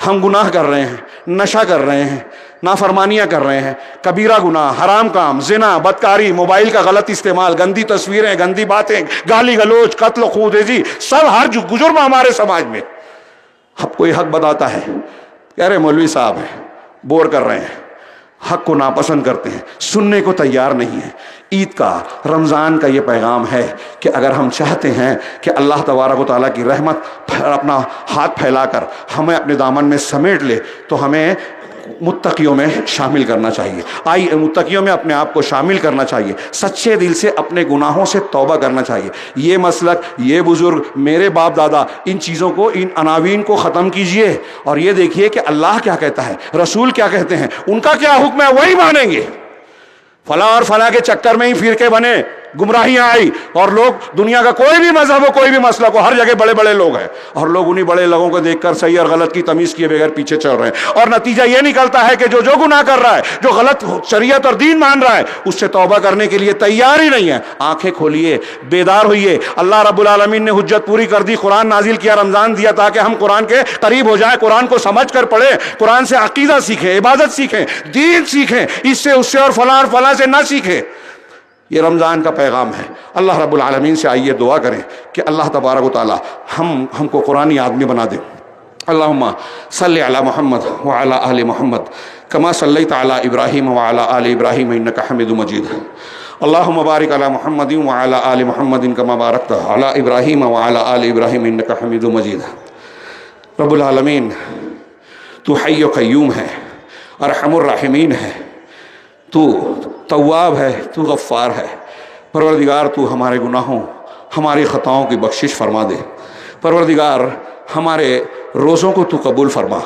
ہم گناہ کر رہے ہیں، نشہ کر رہے ہیں، نافرمانیاں کر رہے ہیں، کبیرہ گناہ، حرام کام، زنا، بدکاری، موبائل کا غلط استعمال، گندی تصویریں، گندی باتیں، گالی گلوچ، قتل و خونریزی، سب ہر جرم ہمارے سماج میں۔ اب کوئی حق بتاتا ہے، کہہ رہے مولوی صاحب ہیں، بور کر رہے ہیں، حق کو ناپسند کرتے ہیں، سننے کو تیار نہیں ہے۔ عید کا، رمضان کا یہ پیغام ہے کہ اگر ہم چاہتے ہیں کہ اللہ تبارک و تعالیٰ کی رحمت اپنا ہاتھ پھیلا کر ہمیں اپنے دامن میں سمیٹ لے، تو ہمیں متقیوں میں شامل کرنا چاہیے۔ آئیے متقیوں میں اپنے آپ کو شامل کرنا چاہیے، سچے دل سے اپنے گناہوں سے توبہ کرنا چاہیے۔ یہ مسلک، یہ بزرگ، میرے باپ دادا، ان چیزوں کو، ان عناوین کو ختم کیجئے اور یہ دیکھیے کہ اللہ کیا کہتا ہے، رسول کیا کہتے ہیں، ان کا کیا حکم ہے، وہی مانیں گے۔ فلاں اور فلاں کے چکر میں ہی فرقے بنے، گمراہیاں آئی، اور لوگ دنیا کا کوئی بھی مذہب ہو، کوئی بھی مسلک ہو، ہر جگہ بڑے بڑے لوگ ہیں، اور لوگ انہی بڑے لوگوں کو دیکھ کر صحیح اور غلط کی تمیز کیے بغیر پیچھے چل رہے ہیں، اور نتیجہ یہ نکلتا ہے کہ جو گناہ کر رہا ہے، جو غلط شریعت اور دین مان رہا ہے، اس سے توبہ کرنے کے لیے تیار ہی نہیں ہے۔ آنکھیں کھولیے، بیدار ہوئیے، اللہ رب العالمین نے حجت پوری کر دی، قرآن نازل کیا، رمضان دیا تاکہ ہم قرآن کے قریب ہو جائیں، قرآن کو سمجھ کر پڑھیں، قرآن سے عقیدہ سیکھیں، عبادت سیکھیں، دین سیکھیں، اس سے اور فلاں سے نہ سیکھیں۔ یہ رمضان کا پیغام ہے۔ اللہ رب العالمین سے آئیے دعا کریں کہ اللہ تبارک و تعالی ہم کو قرآنی آدمی بنا دے۔ اللہم صلی علی محمد وعلی آل محمد کما صلیت علی ابراہیم وعلی آل ابراہیم انک حمید مجید۔ اللہم بارک علی محمد وعلی آل محمد کما بارکت علی ابراہیم وعلی آل ابراہیم انک حمید مجید۔ رب العالمین، تو حی و قیوم ہے، ارحم الراحمین ہے، تو تواب ہے، تو غفار ہے۔ پروردگار تو ہمارے گناہوں، ہماری خطاؤں کی بخشش فرما دے۔ پروردگار ہمارے روزوں کو تو قبول فرما،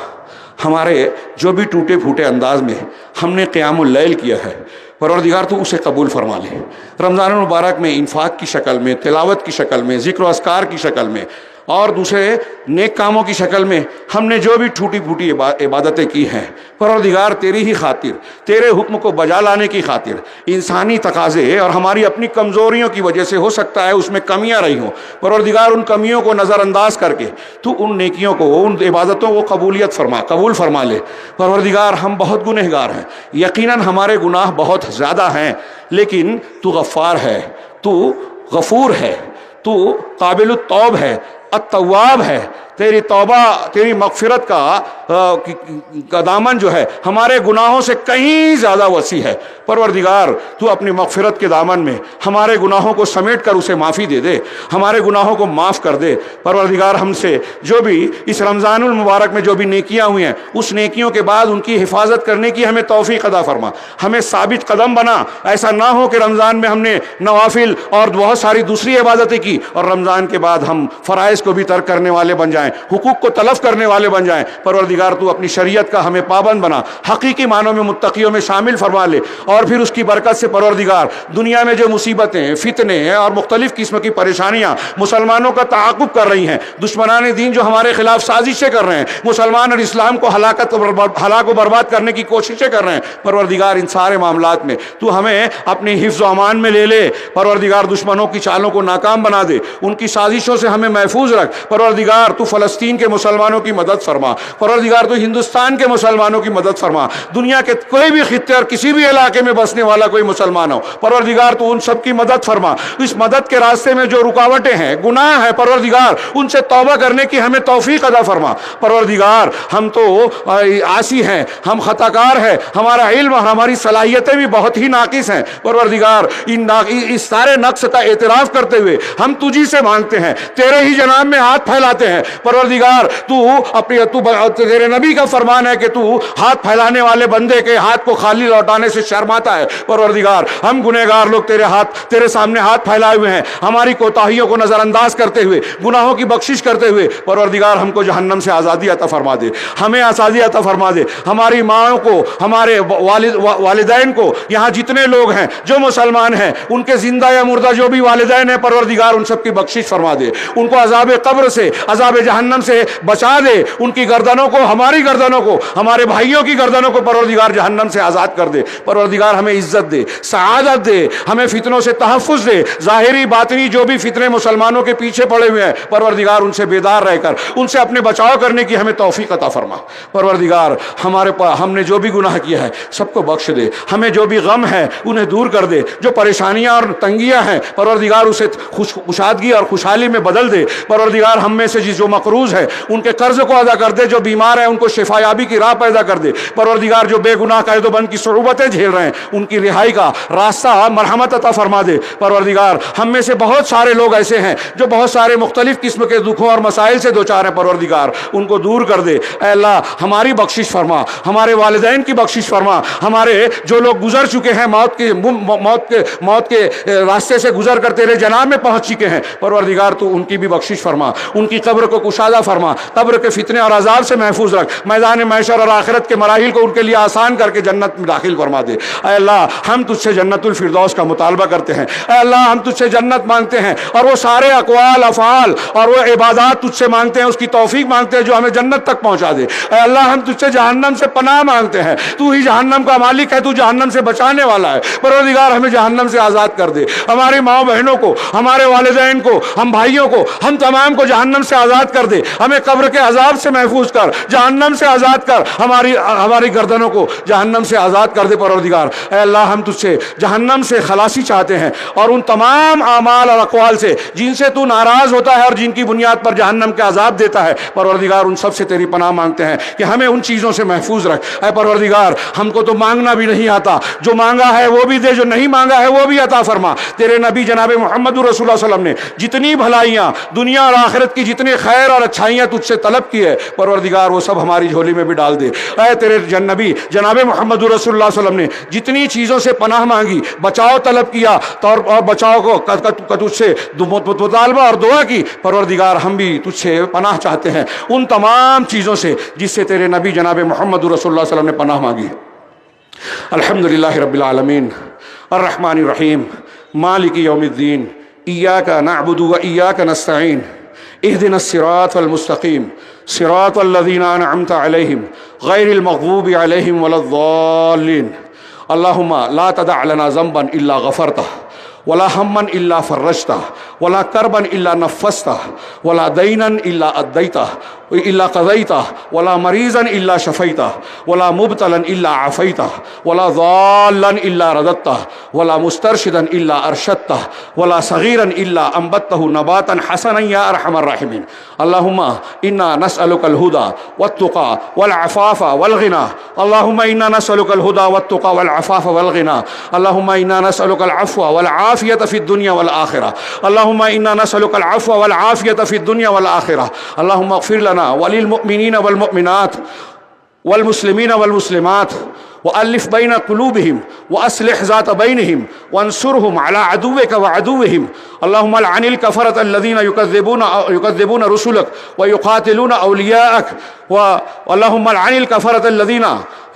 ہمارے جو بھی ٹوٹے پھوٹے انداز میں ہم نے قیام اللیل کیا ہے، پروردگار تو اسے قبول فرما لے۔ رمضان المبارک میں انفاق کی شکل میں، تلاوت کی شکل میں، ذکر و اذکار کی شکل میں اور دوسرے نیک کاموں کی شکل میں ہم نے جو بھی ٹوٹی پھوٹی عبادتیں کی ہیں، پروردگار تیری ہی خاطر، تیرے حکم کو بجا لانے کی خاطر، انسانی تقاضے اور ہماری اپنی کمزوریوں کی وجہ سے ہو سکتا ہے اس میں کمیاں رہی ہوں، پروردگار ان کمیوں کو نظر انداز کر کے تو ان نیکیوں کو، ان عبادتوں کو قبول فرما لے۔ پروردگار ہم بہت گنہگار ہیں، یقیناً ہمارے گناہ بہت زیادہ ہیں، لیکن تو غفار ہے، تو غفور ہے، تو قابل التوب ہے، التواب ہے، تیری توبہ، تیری مغفرت کا دامن جو ہے ہمارے گناہوں سے کہیں زیادہ وسیع ہے۔ پروردگار تو اپنی مغفرت کے دامن میں ہمارے گناہوں کو سمیٹ کر اسے معافی دے دے، ہمارے گناہوں کو معاف کر دے۔ پروردگار ہم سے جو بھی اس رمضان المبارک میں جو بھی نیکیاں ہوئی ہیں، اس نیکیوں کے بعد ان کی حفاظت کرنے کی ہمیں توفیق عطا فرما، ہمیں ثابت قدم بنا۔ ایسا نہ ہو کہ رمضان میں ہم نے نوافل اور بہت ساری دوسری عبادتیں کی اور رمضان کے بعد ہم فرائض کو بھی ترک کرنے والے بن جائیں، حقوق کو تلف کرنے والے بن جائیں۔ پروردگار تو اپنی شریعت کا ہمیں پابند بنا، حقیقی معنوں میں متقیوں میں شامل فرما لے، اور پھر اس کی برکت سے پروردگار دنیا میں جو مصیبتیں، فتنے اور مختلف قسم کی پریشانیاں مسلمانوں کا تعاقب کر رہی ہیں، دشمنان دین جو ہمارے خلاف سازشیں کر رہے ہیں، مسلمان اور اسلام کو ہلاک و برباد کرنے کی کوششیں کر رہے ہیں، پروردگار ان سارے معاملات میں تو ہمیں اپنی حفظ و امان میں لے لے۔ پروردگار دشمنوں کی چالوں کو ناکام بنا دے، ان کی سازشوں سے ہمیں محفوظ رکھ۔ پروردگار تو فلسطین کے مسلمانوں کی مدد فرما، پروردگار تو ہندوستان کے مسلمانوں کی مدد فرما، دنیا کے کوئی بھی خطے اور کسی بھی علاقے میں بسنے والا کوئی مسلمان ہو، پروردگار تو ان سب کی مدد فرما۔ اس مدد کے راستے میں جو رکاوٹیں ہیں، گناہ ہے، پروردگار ان سے توبہ کرنے کی ہمیں توفیق عطا فرما۔ پروردگار ہم تو عاصی ہیں، ہم خطا کار ہیں، ہمارا علم اور ہماری صلاحیتیں بھی بہت ہی ناقص ہیں۔ پروردگار اس سارے نقص کا اعتراف کرتے ہوئے ہم تجھی سے مانگتے ہیں، تیرے ہی جناب میں ہاتھ پھیلاتے ہیں۔ پروردگار تیرے نبی کا فرمان ہے کہ تو ہاتھ پھیلانے والے بندے کے ہاتھ کو خالی لوٹانے سے شرماتا ہے۔ پروردگار ہم گنہگار لوگ تیرے سامنے ہاتھ پھیلائے ہوئے ہیں، ہماری کوتاہیوں کو نظر انداز کرتے ہوئے، گناہوں کی بخشش کرتے ہوئے۔ پروردگار ہم کو جہنم سے آزادی عطا فرما دے، ہمیں آزادی عطا فرما دے، ہماری ماں کو، ہمارے والدین کو، یہاں جتنے لوگ ہیں جو مسلمان ہیں، ان کے زندہ یا مردہ جو بھی والدین ہیں، پروردگار ان سب کی بخشش فرما دے، ان کو عذاب قبر سے، عذاب جہنم سے بچا دے، ان کی گردنوں کو، ہماری گردنوں کو، ہمارے بھائیوں کی گردنوں کو پروردگار جہنم سے آزاد کر دے۔ پروردگار ہمیں عزت دے، سعادت دے، ہمیں فتنوں سے تحفظ دے، ظاہری باطنی جو بھی فتنے مسلمانوں کے پیچھے پڑے ہوئے ہیں، پروردگار ان سے بیدار رہ کر ان سے اپنے بچاؤ کرنے کی ہمیں توفیق عطا فرما۔ پروردگار ہم نے جو بھی گناہ کیا ہے سب کو بخش دے، ہمیں جو بھی غم ہے انہیں دور کر دے، جو پریشانیاں اور تنگیاں ہیں پروردگار اسے خوشادگی اور خوشحالی میں بدل دے۔ پروردگار ہم میں سے جو مقروض ہے ان کے قرض کو ادا کر دے، جو بیمار ہیں ان کو شفا یابی کی راہ پیدا کر دے۔ پروردگار جو بے گناہ قید و بند کی صعوبتیں جھیل رہے ہیں ان کی رہائی کا راستہ مرحمت عطا فرما دے۔ پروردگار ہم میں سے بہت سارے لوگ ایسے ہیں جو بہت سارے مختلف قسم کے دکھوں اور مسائل سے دوچار ہیں، پروردگار ان کو دور کر دے۔ اے اللہ ہماری بخشش فرما، ہمارے والدین کی بخشش فرما، ہمارے جو لوگ گزر چکے ہیں، موت کے راستے سے گزر کر تیرے جناب میں پہنچ چکے ہیں، پروردگار تو ان کی بھی بخشش فرما، ان کی قبر کو کشادہ فرما، قبر کے فتنے اور عذاب سے محفوظ رکھ، میدان محشر اور آخرت کے مراحل کو ان کے لیے آسان کر کے جنت میں داخل فرما دے۔ اے اللہ ہم تجھ سے جنت الفردوس کا مطالبہ کرتے ہیں، اے اللہ ہم تجھ سے جنت مانگتے ہیں، اور وہ سارے اقوال، افعال اور وہ عبادات تجھ سے مانگتے ہیں، اس کی توفیق مانگتے ہیں جو ہمیں جنت تک پہنچا دے۔ اے اللہ ہم تجھ سے جہنم سے پناہ مانگتے ہیں، تو ہی جہنم کا مالک ہے، تو جہنم سے بچانے والا ہے، پروردگار ہمیں جہنم سے آزاد کر دے، ہماری ماں بہنوں کو، ہمارے والدین کو، ہم بھائیوں کو، ہم تمام کو جہنم سے آزاد کر دے، ہمیں قبر کے عذاب سے محفوظ کر، جہنم سے آزاد کر، ہماری گردنوں کو جہنم سے آزاد کر دے۔ پروردگار اے اللہ ہم تجھ سے جہنم سے خلاصی چاہتے ہیں، اور ان تمام اعمال اور اقوال سے جن سے تو ناراض ہوتا ہے اور جن کی بنیاد پر جہنم کے عذاب دیتا ہے، پروردگار ان سب سے تیری پناہ مانگتے ہیں کہ ہمیں ان چیزوں سے محفوظ رکھ۔ اے پروردگار ہم کو تو مانگنا بھی نہیں آتا، جو مانگا ہے وہ بھی دے، جو نہیں مانگا ہے وہ بھی عطا فرما۔ تیرے نبی جناب محمد رسول اللہ صلی اللہ علیہ وسلم نے جتنی بھلائیاں دنیا اور آخرت کی، جتنے خیر اور اچھائیاں تجھ سے طلب کی ہے، پروردگار وہ سب ہماری جھولی میں بھی ڈال دے۔ اے تیرے نبی جناب محمد رسول اللہ صلی اللہ علیہ وسلم نے جتنی چیزوں سے پناہ مانگی، بچاؤ طلب کیا اور بچاؤ کو تجھ سے مطالبہ اور دعا کی، پروردگار ہم بھی تجھ سے پناہ چاہتے ہیں ان تمام چیزوں سے جس سے تیرے نبی جناب محمد رسول اللہ صلی اللہ علیہ وسلم نے پناہ مانگی۔ الحمدللہ رب العالمین الرحمن الرحیم مالک یوم الدین ایاک نعبد و ایاک نستعین اہدنا الصراط المستقیم صراط الذین انعمت علیہم غیر المغضوب علیہم ولا الضالین۔ اللہم لا تدع لنا ذنبا الا غفرتہ ولا ہما الا فرجتہ ولا کربا الا نفستہ ولا دینا الا ادیتہ إلا قضيته ولا مريضا إلا شفيته ولا مبتلا إلا عافيته ولا ضالا إلا رددته ولا مسترشدا إلا أرشدته ولا صغيرا إلا أنبته نباتا حسنا يا أرحم الراحمين. اللهم إنا نسألك الهدى والتقى والعفاف والغنى. اللهم إنا نسألك الهدى والتقى والعفاف والغنى. اللهم إنا نسألك العفو والعافية في الدنيا والآخرة. اللهم إنا نسألك العفو والعافية في الدنيا والآخرة. اللهم اغفر لنا وللمؤمنين والمؤمنات والمسلمين والمسلمات وألف بين قلوبهم وأصلح ذات بينهم وانصرهم على عدوك وعدوهم. اللهم لعن الكفرة الذين يكذبون رسلك ويقاتلون أولياءك. اللهم لعن الكفرة الذين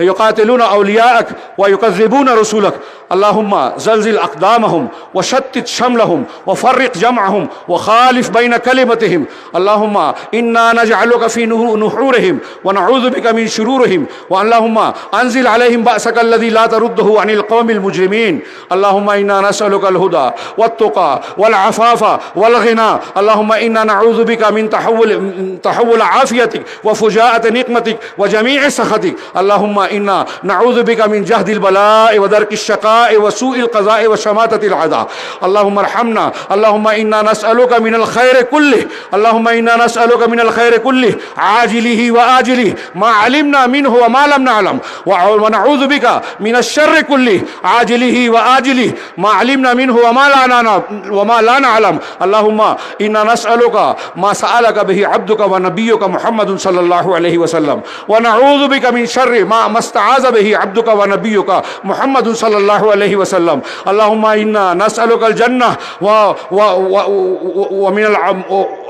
يقاتلون أولياءك ويكذبون رسلك. اللهم زلزل أقدامهم وشتت شملهم وفرق جمعهم وخالف بين كلمتهم. اللهم إنا نجعلك في نحورهم ونعوذ بك من شرورهم. اللهم أنزل عليهم بأسك الذي لا ترده عن القوم المجرمين. اللهم إنا نسألك الهدى والتقى والعفاف والغنى. اللهم إنا نعوذ بك من تحول عافيتك وفجاءة نقمتك وجميع سخطك. اللهم إنا نعوذ بك من جهد البلاء ودرك الشقاء وسوء القضاء وشماتة العداء. اللهم ارحمنا. اللهم إنا نسألك من الخير كله. اللهم إنا نسألك من الخير كله عاجله وآجله ما علمنا منه وما لم نعلم. ونعوذ بك من الشر كله عاجله وآجله ما علمنا منه وما لا نعلم. اللهم إنا نسألك ما سألك به عبدك ونبيك محمد صلى الله عليه وسلم ونعوذ بك من شر ما استعاذ به عبدك ونبيك محمد صلى الله عليه وسلم. اللهم إنا نسألك الجنة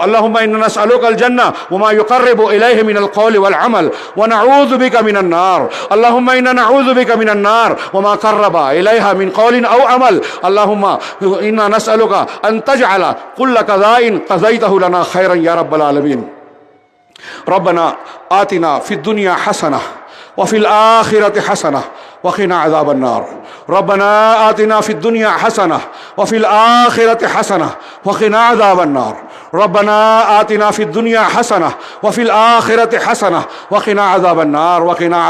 اللهم إنا نسألك الجنة وما يقرب إليه من القول والعمل ونعوذ بك من النار. اللهم إنا نعوذ بك من النار وما قرب إليها من قول أو عمل. اللهم إنا نسألك أن تجعل كل قضاء قضيته لنا خيرا يا رب العالمين. ربنا آتنا في الدنيا حسنة وفي الآخرة حسنة وقنا عذاب النار. ربنا آتنا في الدنيا حسنة وفي الآخرة حسنة وقنا عذاب النار. ربنا آتنا في الدنيا حسنة وفي الآخرة حسنة وقنا عذاب النار وقنا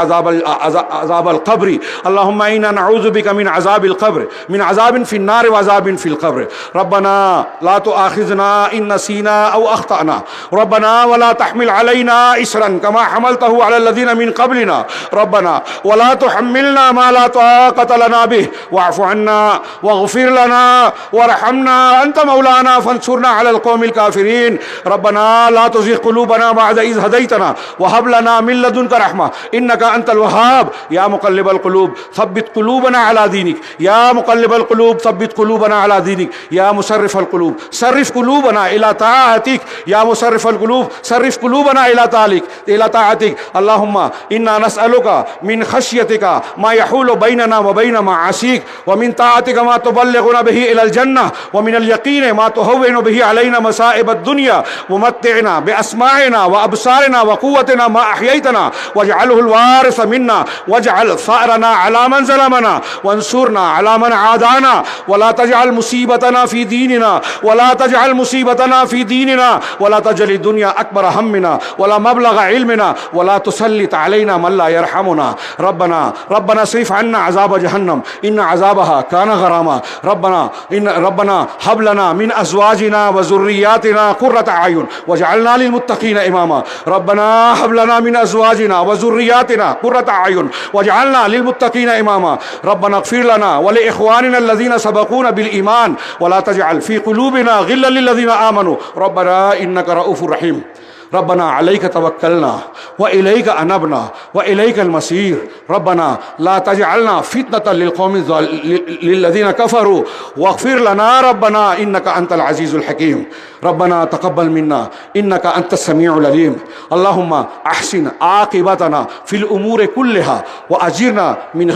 عذاب القبر. اللهم إنا نعوذ بك من عذاب القبر، من عذاب في النار وعذاب في القبر. ربنا لا تؤاخذنا إن نسينا أو أخطأنا. ربنا ولا تحمل علينا إسرا كما حملته على الذين من قبلنا. ربنا ولا تحملنا ما لا طاقة لنا به واعف عنا واغفر لنا وارحمنا أنت مولانا فانصرنا على القوم الكافرين. ربنا لا تزغ قلوبنا بعد إذ هديتنا وهب لنا من لدنك رحمة إنك أنت الوهاب. يا مقلب القلوب ثبت قلوبنا على دينك. يا مقلب القلوب ثبت قلوبنا على دينك. يا مصرف القلوب صرف قلوبنا إلى طاعتك. يا مصرف القلوب صرف قلوبنا إلى طاعتك. اللهم إنا نسألك من خشيتك ما يحول بيننا وبين معاصيك ومن طاعتك ما تبلغنا به إلى الجنة ومن اليقين ما تهون به علينا مصائب الدنيا ومتعنا بأسماعنا وأبصارنا وقوتنا ما أحييتنا واجعله الوارث منا واجعل ثأرنا على من ظلمنا وانصرنا على من عادانا ولا تجعل مصيبتنا في ديننا ولا تجعل مصيبتنا في ديننا ولا تجعل الدنيا أكبر همنا ولا مبلغ علمنا ولا تسلط علينا من لا يرحمنا. ربنا اصرف عنا عذاب جهنم إن عذابها كان غراما. ربنا هب لنا من أزواجنا وذرياتنا قرة أعين واجعلنا للمتقين إماما. ربنا هب لنا من أزواجنا وذرياتنا قرة أعين واجعلنا للمتقين إماما. ربنا اغفر لنا ولإخواننا الذين سبقونا بالإيمان ولا تجعل في قلوبنا غلا للذين آمنوا ربنا إنك رؤوف رحيم. ربنا عليك توكلنا وإليك أنبنا وإليك المصير. ربنا لا تجعلنا فتنة للذين كفروا واغفر لنا ربنا إنك أنت العزيز الحكيم. ربنا تقبل منا إنك أنت السميع العليم. اللهم أحسن عاقبتنا في الأمور كلها وأجرنا من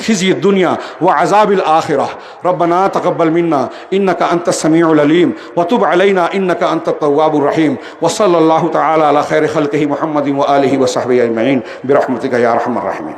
خزي الدنيا وعذاب الآخرة. ربنا تقبل منا إنك أنت السميع العليم وتب علينا إنك أنت التواب الرحيم. وصلى الله تعالى على خير خلقه محمد وآله وصحبه أجمعين برحمتك يا أرحم الراحمين.